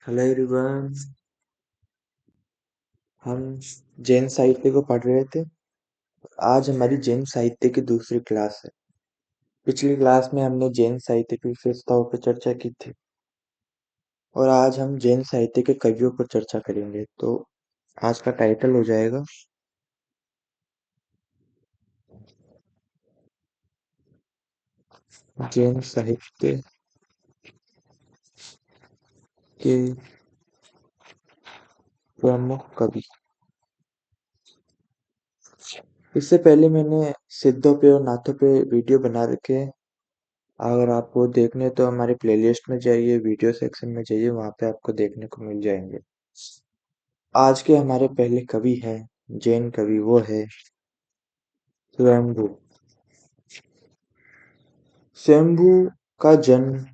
Hello everyone. हम जैन साहित्य को पढ़ रहे थे। आज हमारी जैन साहित्य की दूसरी क्लास है। पिछली क्लास में हमने जैन साहित्य की विशेषताओं पर चर्चा की थी और आज हम जैन साहित्य के कवियों पर चर्चा करेंगे। तो आज का टाइटल हो जाएगा जैन साहित्य के प्रमुख कवि। इससे पहले मैंने सिद्धों पे और नाथों पे वीडियो बना रखे हैं। अगर आपको देखने तो हमारे प्लेलिस्ट में जाइए, वीडियो सेक्शन में जाइए, वहां पे आपको देखने को मिल जाएंगे। आज के हमारे पहले कवि हैं जैन कवि, वो है स्वयंभू। स्वयंभू का जन्म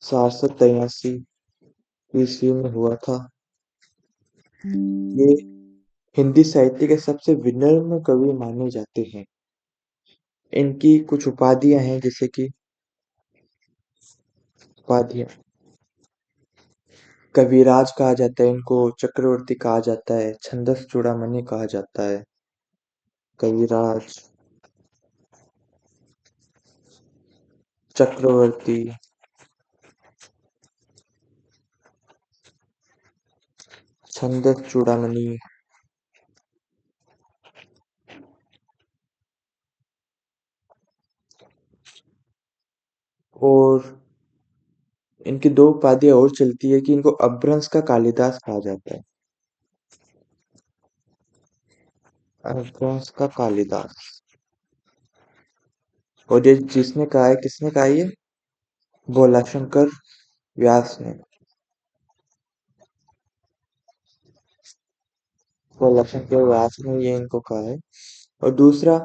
783 ईस्वी में हुआ था। ये हिंदी साहित्य के सबसे विनम्र कवि माने जाते हैं। इनकी कुछ उपाधियां हैं, जैसे कि उपाधियां कविराज कहा जाता है, इनको चक्रवर्ती कहा जाता है, छंदस चूड़ामणि कहा जाता है। कविराज, चक्रवर्ती, छंदस चूड़ामणि और इनकी दो उपाधियां और चलती है कि इनको अपभ्रंश का कालिदास कहा जाता है। अपभ्रंश का कालिदास। और ये जिसने कहा है, किसने कहा है ये? भोलाशंकर व्यास ने। भोलाशंकर व्यास ने ये इनको कहा है। और दूसरा,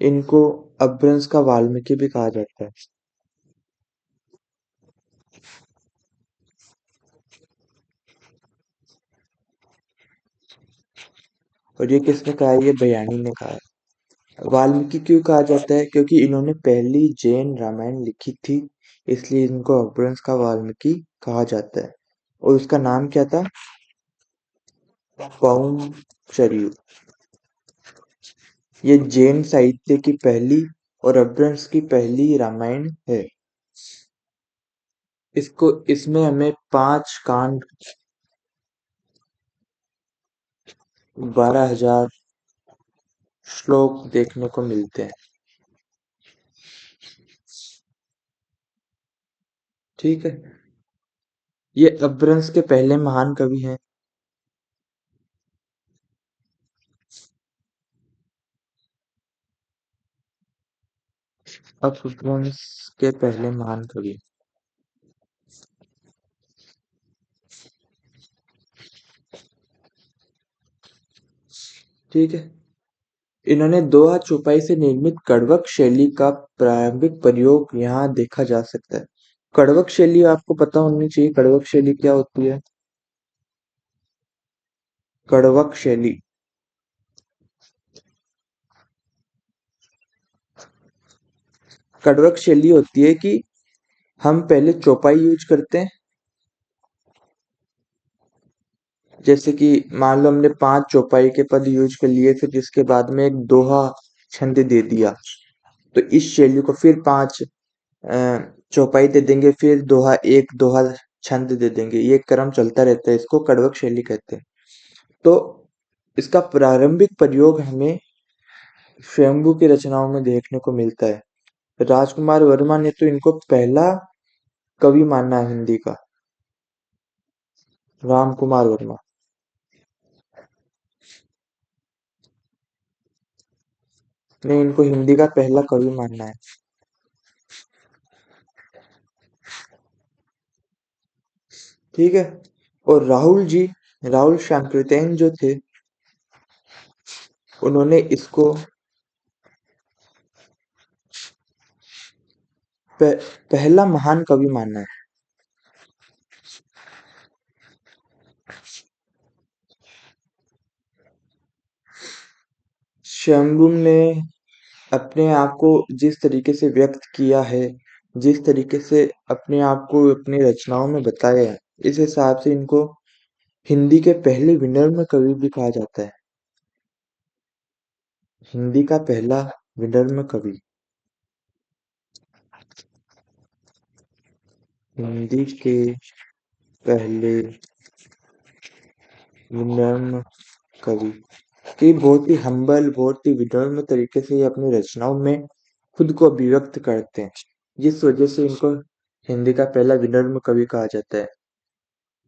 इनको अपभ्रंश का वाल्मीकि भी कहा जाता है। और ये किसने कहा है? ये बयानी ने कहा है। वाल्मीकि क्यों कहा जाता है? क्योंकि इन्होंने पहली जैन रामायण लिखी थी, इसलिए इनको अपभ्रंश का वाल्मीकि कहा जाता है। और उसका नाम क्या था? पौंचर्यु। ये जैन साहित्य की पहली और अपभ्रंश की पहली रामायण है। इसमें हमें 5 कांड, 12,000 श्लोक देखने को मिलते हैं। ठीक है, ये अपभ्रंश के पहले महान कवि हैं। अपभ्रंश के पहले महान कवि। ठीक है, इन्होंने दोहा चौपाई से निर्मित कड़वक शैली का प्रारंभिक प्रयोग यहाँ देखा जा सकता है। कड़वक शैली आपको पता होनी चाहिए। कड़वक शैली क्या होती है? कड़वक शैली, कड़वक शैली होती है कि हम पहले चौपाई यूज करते हैं। जैसे कि मान लो हमने 5 चौपाई के पद यूज कर लिए, फिर जिसके बाद में एक दोहा छंद दे दिया, तो इस शैली को फिर 5 चौपाई दे देंगे, फिर दोहा, एक दोहा छंद दे देंगे। ये क्रम चलता रहता है, इसको कड़वक शैली कहते हैं। तो इसका प्रारंभिक प्रयोग हमें स्वयंभू की रचनाओं में देखने को मिलता है। राजकुमार वर्मा ने तो इनको पहला कवि माना है हिंदी का। राम कुमार वर्मा ने इनको हिंदी का पहला कवि माना है। ठीक है, और राहुल जी, राहुल शांकृतेन जो थे, उन्होंने इसको पहला महान कवि माना है। शंभू ने अपने आप को जिस तरीके से व्यक्त किया है, जिस तरीके से अपने आप को अपनी रचनाओं में बताया है, इस हिसाब से इनको हिंदी के पहले विनम्र कवि भी कहा जाता है। हिंदी का पहला विनम्र कवि। हिंदी के पहले विनम्र कवि। कि बहुत ही हम्बल, बहुत ही विनम्र तरीके से ये अपनी रचनाओं में खुद को अभिव्यक्त करते हैं, जिस वजह से इनको हिंदी का पहला विनम्र कवि कहा जाता है।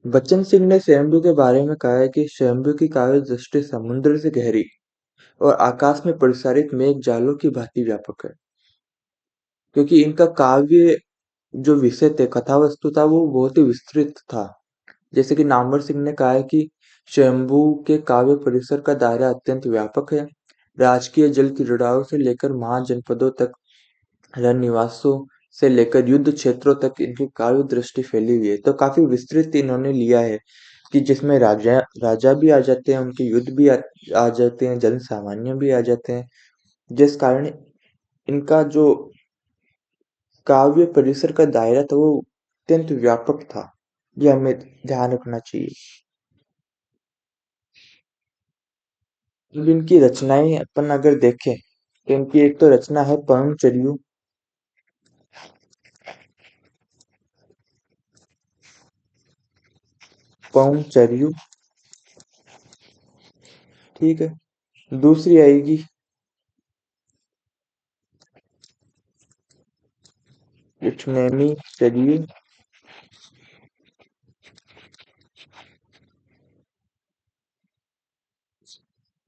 बच्चन सिंह ने स्वयंभू के बारे में कहा है कि स्वयंभू की काव्य दृष्टि समुद्र से गहरी और आकाश में प्रसारित मेघ जालों की भांति व्यापक है। क्योंकि इनका काव्य जो विषय थे, कथा वस्तु था, वो बहुत ही विस्तृत था। जैसे कि नामवर सिंह ने कहा है कि स्वयंभू के काव्य परिसर का दायरा अत्यंत व्यापक है। राजकीय जल क्रीड़ाओं से लेकर महाजनपदों तक, रनिवासों से लेकर युद्ध क्षेत्रों तक इनकी काव्य दृष्टि फैली हुई है। तो काफी विस्तृत इन्होंने लिया है कि जिसमें राजा राजा भी आ जाते हैं, उनके युद्ध भी आ जाते हैं, जन सामान्य भी आ जाते हैं, जिस कारण इनका जो काव्य परिसर का दायरा था वो अत्यंत व्यापक था। ये हमें ध्यान रखना चाहिए। अब इनकी रचनाएं अपन अगर देखें तो इनकी एक तो रचना है परमचर्यू। परमचर्यू, ठीक है। दूसरी आएगी इठनेमी चर्यू।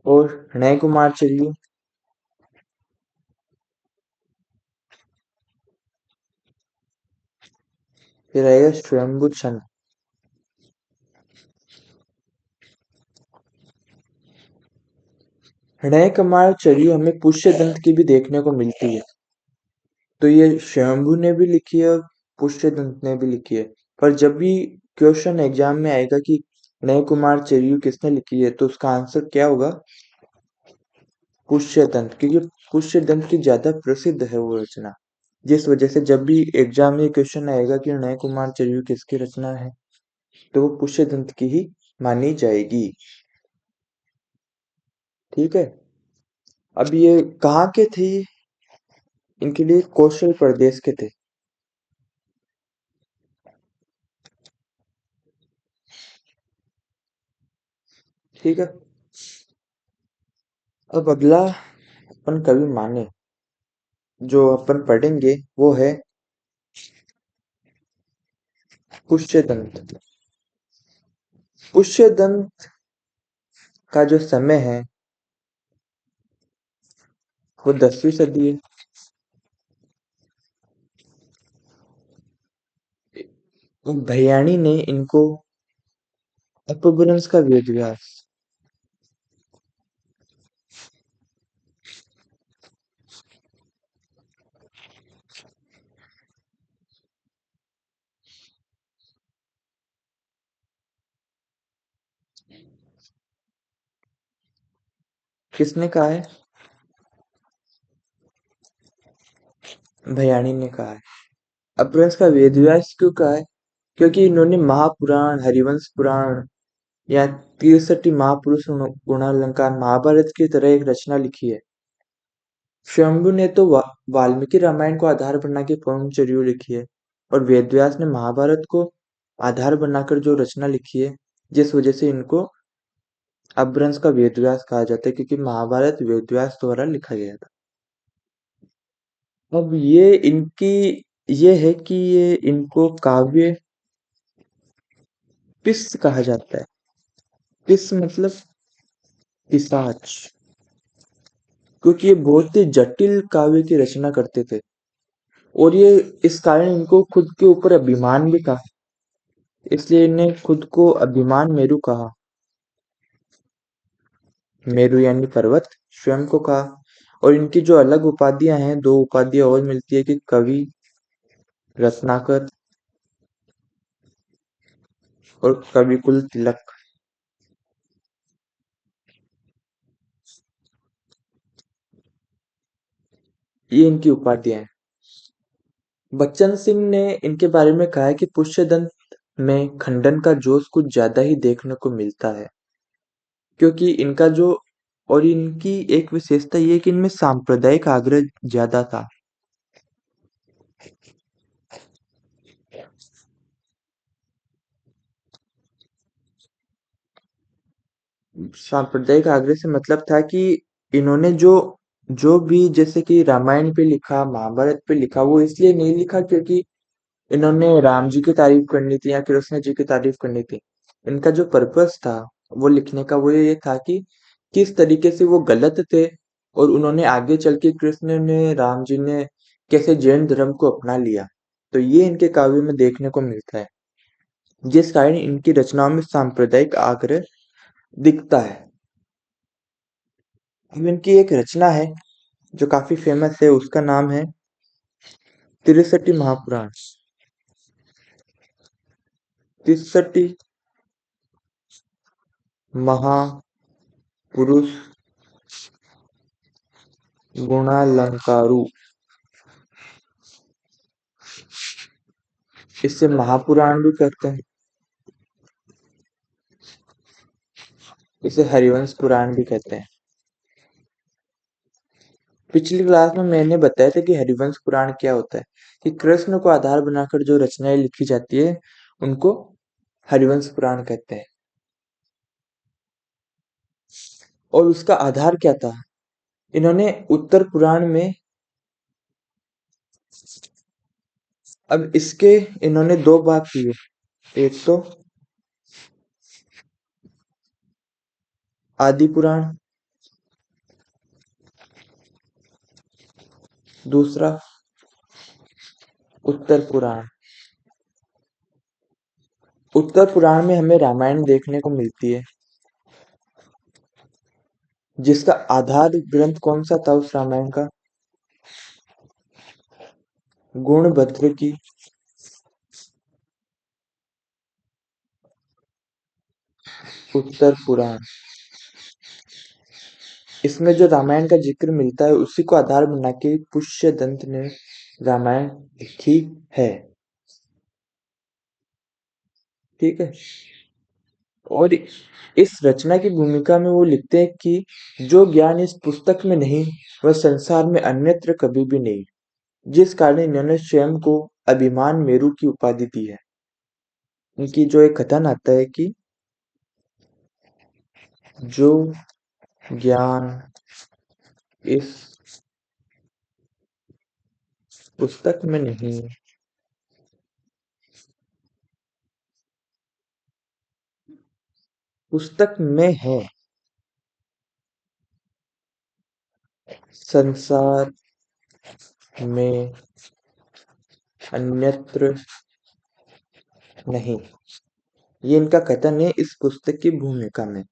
और हृदय कुमार चर्यू। फिर आएगा स्वयंभू छंद। हृदय कुमार चर्यू हमें पुष्य दंत की भी देखने को मिलती है। तो ये स्वयंभू ने भी लिखी है और पुष्य दंत ने भी लिखी है। पर जब भी क्वेश्चन एग्जाम में आएगा कि हृदय कुमार चर्यू किसने लिखी है, तो उसका आंसर क्या होगा? पुष्यदंत, क्योंकि पुष्यदंत की ज्यादा प्रसिद्ध है वो रचना। जिस वजह से जब भी एग्जाम में क्वेश्चन आएगा कि नय कुमार चर्यू किसकी रचना है, तो वो पुष्यदंत की ही मानी जाएगी। ठीक है। अब ये कहाँ के थे? इनके लिए कौशल प्रदेश के थे। ठीक है। अब अगला अपन कवि माने जो अपन पढ़ेंगे वो है पुष्यदंत। पुष्यदंत का जो समय है वो 10वीं सदी है। भैयाणी ने इनको अपभ्रंश का वेद व्यास किसने कहा है? भैयाणी ने कहा है। अपभ्रंश का वेद व्यास क्यों कहा है? क्योंकि इन्होंने महापुराण, हरिवंश पुराण या 63 महापुरुष गुणालंकार महाभारत की तरह एक रचना लिखी है। शंभु ने तो वाल्मीकि रामायण को आधार बना के परमचर्यू लिखी है, और वेदव्यास ने महाभारत को आधार बनाकर जो रचना लिखी है, जिस वजह से इनको अपभ्रंश का वेदव्यास कहा जाता है, क्योंकि महाभारत वेदव्यास द्वारा लिखा गया था। अब ये इनकी ये है कि ये इनको काव्य पिस कहा जाता है। पिस मतलब पिशाच, क्योंकि ये बहुत ही जटिल काव्य की रचना करते थे। और ये इस कारण इनको खुद के ऊपर अभिमान भी था, इसलिए इन्हें खुद को अभिमान मेरु कहा। मेरु यानी पर्वत, स्वयं को कहा। और इनकी जो अलग उपाधियां हैं, दो उपाधियां और मिलती है कि कवि, रत्नाकर और कविकुल तिलक। ये इनकी उपाधियां हैं। बच्चन सिंह ने इनके बारे में कहा है कि पुष्यदंत में खंडन का जोश कुछ ज्यादा ही देखने को मिलता है, क्योंकि इनका जो और इनकी एक विशेषता ये है कि इनमें सांप्रदायिक आग्रह ज्यादा था। सांप्रदायिक आग्रह से मतलब था कि इन्होंने जो जो भी जैसे कि रामायण पे लिखा, महाभारत पे लिखा, वो इसलिए नहीं लिखा क्योंकि इन्होंने राम जी की तारीफ करनी थी या कृष्ण जी की तारीफ करनी थी। इनका जो पर्पस था वो लिखने का, वो ये था कि किस तरीके से वो गलत थे और उन्होंने आगे चल के कृष्ण ने, राम जी ने कैसे जैन धर्म को अपना लिया। तो ये इनके काव्य में देखने को मिलता है, जिस कारण इनकी रचनाओं में सांप्रदायिक आग्रह दिखता है। अब इनकी एक रचना है जो काफी फेमस है, उसका नाम है तिरुसठी महापुराण। तिरुसठी महापुरुष गुणालंकारु, इसे महापुराण भी कहते हैं, इसे हरिवंश पुराण भी कहते हैं। पिछली क्लास में मैंने बताया था कि हरिवंश पुराण क्या होता है, कि कृष्ण को आधार बनाकर जो रचनाएं लिखी जाती है उनको हरिवंश पुराण कहते हैं। और उसका आधार क्या था? इन्होंने उत्तर पुराण में, अब इसके इन्होंने दो भाग किए, एक तो आदि पुराण, दूसरा उत्तर पुराण। उत्तर पुराण में हमें रामायण देखने को मिलती है, जिसका आधार ग्रंथ कौन सा था उस रामायण का? गुणभद्र की उत्तर पुराण। इसमें जो रामायण का जिक्र मिलता है उसी को आधार बना के पुष्यदंत ने रामायण लिखी है। ठीक है। और इस रचना की भूमिका में वो लिखते हैं कि जो ज्ञान इस पुस्तक में नहीं, वह संसार में अन्यत्र कभी भी नहीं, जिस कारण इन्होंने स्वयं को अभिमान मेरु की उपाधि दी है। इनकी जो एक कथन आता है कि जो ज्ञान इस पुस्तक में नहीं, पुस्तक में है, संसार में अन्यत्र नहीं, ये इनका कथन है इस पुस्तक की भूमिका में।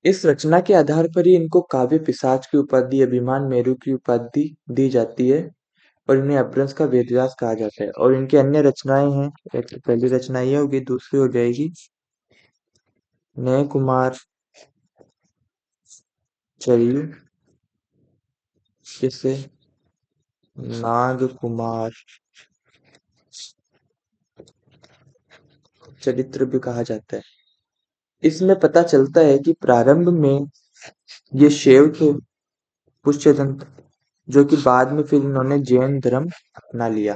इस रचना के आधार पर ही इनको काव्य पिशाच की उपाधि, अभिमान मेरु की उपाधि दी जाती है और इन्हें अपभ्रंश का वेदव्यास कहा जाता है। और इनकी अन्य रचनाएं हैं, एक तो पहली रचना ये होगी, दूसरी हो जाएगी नय कुमार चरियु, जिसे नाग कुमार चरित्र भी कहा जाता है। इसमें पता चलता है कि प्रारंभ में ये शैव थे, पुष्यदंत, जो कि बाद में फिर इन्होंने जैन धर्म अपना लिया।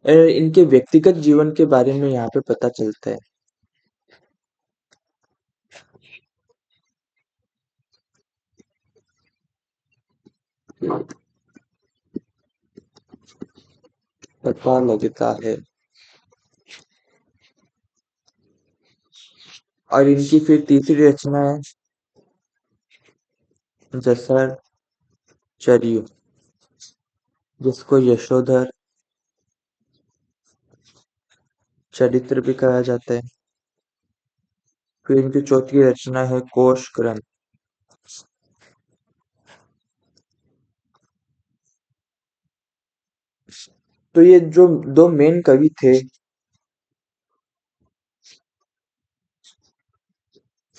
इनके व्यक्तिगत जीवन के बारे में यहाँ पे पता चलता है। पता लगता है। और इनकी फिर तीसरी रचना है जसर चरियु, जिसको यशोधर चरित्र भी कहा जाता है। फिर इनकी चौथी रचना है कोश ग्रंथ। तो ये जो दो मेन कवि थे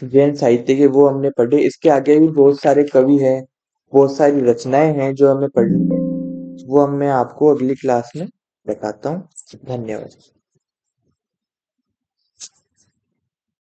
जैन साहित्य के, वो हमने पढ़े। इसके आगे भी बहुत सारे कवि हैं, बहुत सारी रचनाएं हैं जो हमें पढ़नी है। वो अब मैं आपको अगली क्लास में बताता हूँ। धन्यवाद।